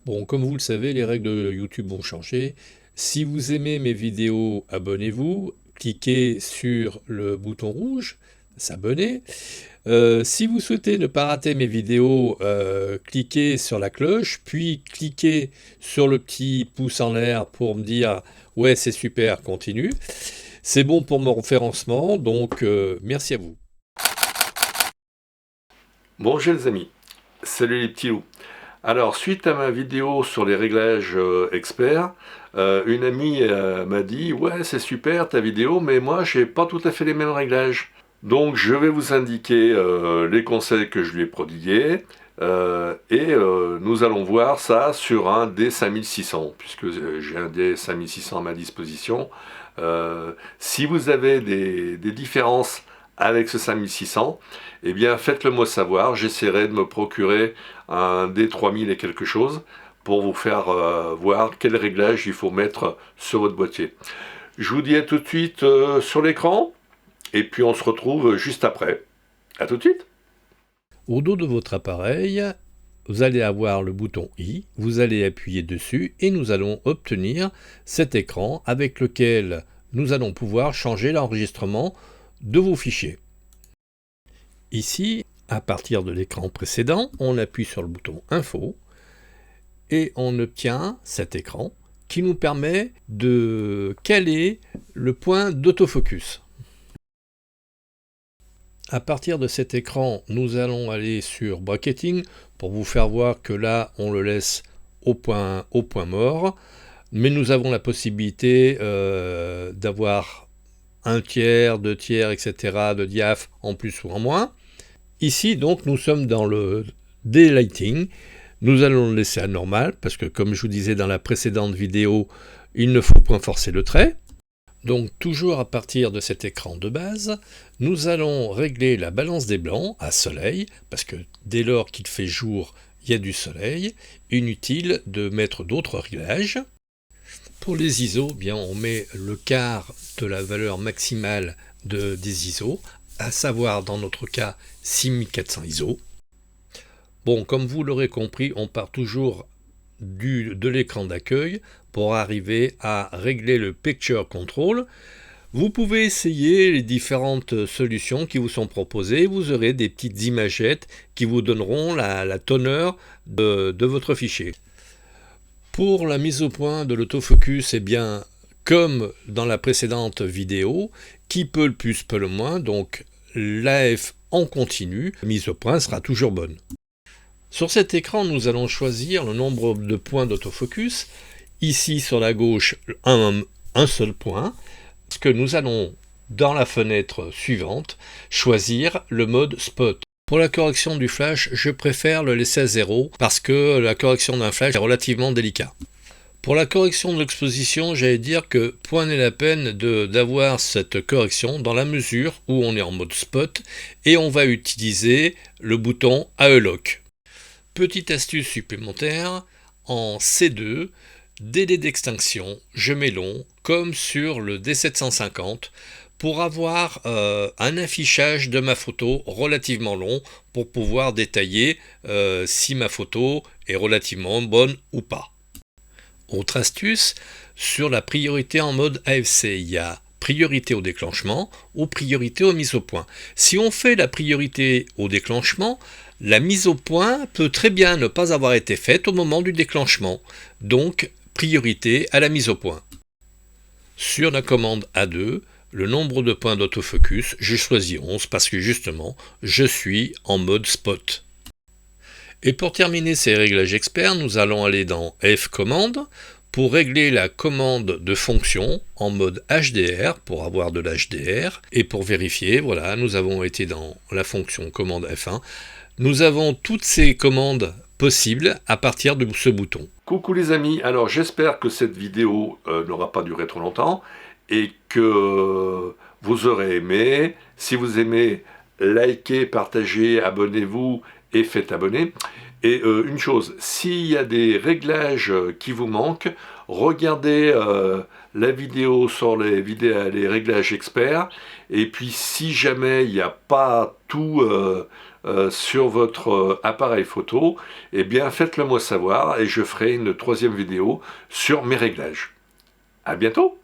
Bon, comme vous le savez, les règles de YouTube ont changé. Si vous aimez mes vidéos, abonnez-vous. Cliquez sur le bouton rouge, s'abonner. Si vous souhaitez ne pas rater mes vidéos, cliquez sur la cloche, puis cliquez sur le petit pouce en l'air pour me dire «Ouais, c'est super, continue». C'est bon pour mon référencement, donc merci à vous. Bonjour les amis, salut les petits loups. Alors, suite à ma vidéo sur les réglages experts, une amie m'a dit «Ouais, c'est super ta vidéo, mais moi j'ai pas tout à fait les mêmes réglages». Donc je vais vous indiquer les conseils que je lui ai prodigués nous allons voir ça sur un D5600, puisque j'ai un D5600 à ma disposition. Si vous avez des différences avec ce 5600, eh bien faites-le moi savoir, j'essaierai de me procurer un D3000 et quelque chose pour vous faire voir quel réglage il faut mettre sur votre boîtier. Je vous dis à tout de suite sur l'écran, et puis on se retrouve juste après. À tout de suite. Au dos de votre appareil, vous allez avoir le bouton I, vous allez appuyer dessus et nous allons obtenir cet écran avec lequel nous allons pouvoir changer l'enregistrement de vos fichiers. Ici, à partir de l'écran précédent, on appuie sur le bouton Info et on obtient cet écran qui nous permet de caler le point d'autofocus. À partir de cet écran, nous allons aller sur Bracketing pour vous faire voir que là, on le laisse au point mort. Mais nous avons la possibilité d'avoir 1 tiers, 2 tiers, etc. de diaph en plus ou en moins. Ici, donc, nous sommes dans le Daylighting. Nous allons le laisser à normal parce que, comme je vous disais dans la précédente vidéo, il ne faut point forcer le trait. Donc toujours à partir de cet écran de base, nous allons régler la balance des blancs à soleil, parce que dès lors qu'il fait jour, il y a du soleil. Inutile de mettre d'autres réglages. Pour les ISO, bien on met le quart de la valeur maximale des ISO, à savoir dans notre cas 6400 ISO. Bon, comme vous l'aurez compris, on part toujours de l'écran d'accueil pour arriver à régler le Picture Control. Vous pouvez essayer les différentes solutions qui vous sont proposées. Vous aurez des petites imagettes qui vous donneront la teneur de votre fichier. Pour la mise au point de l'autofocus, eh bien, comme dans la précédente vidéo, qui peut le plus peut le moins, donc l'AF en continu, la mise au point sera toujours bonne. Sur cet écran, nous allons choisir le nombre de points d'autofocus. Ici, sur la gauche, un seul point, parce que nous allons, dans la fenêtre suivante, choisir le mode Spot. Pour la correction du flash, je préfère le laisser à 0, parce que la correction d'un flash est relativement délicat. Pour la correction de l'exposition, j'allais dire que point n'est la peine d'avoir cette correction dans la mesure où on est en mode Spot, et on va utiliser le bouton AE Lock. Petite astuce supplémentaire, en C2, délai d'extinction, je mets long, comme sur le D750, pour avoir un affichage de ma photo relativement long, pour pouvoir détailler si ma photo est relativement bonne ou pas. Autre astuce, sur la priorité en mode AFC, il y a priorité au déclenchement ou priorité aux mises au point. Si on fait la priorité au déclenchement, la mise au point peut très bien ne pas avoir été faite au moment du déclenchement, donc priorité à la mise au point. Sur la commande A2, le nombre de points d'autofocus, j'ai choisi 11 parce que justement, je suis en mode spot. Et pour terminer ces réglages experts, nous allons aller dans F commande pour régler la commande de fonction en mode HDR pour avoir de l'HDR. Et pour vérifier, voilà, nous avons été dans la fonction commande F1. Nous avons toutes ces commandes possibles à partir de ce bouton. Coucou les amis, alors j'espère que cette vidéo n'aura pas duré trop longtemps et que vous aurez aimé. Si vous aimez, likez, partagez, abonnez-vous et faites abonner. Et une chose, s'il y a des réglages qui vous manquent, regardez la vidéo sur les réglages experts. Et puis si jamais il n'y a pas tout sur votre appareil photo, eh bien faites-le moi savoir et je ferai une troisième vidéo sur mes réglages. À bientôt!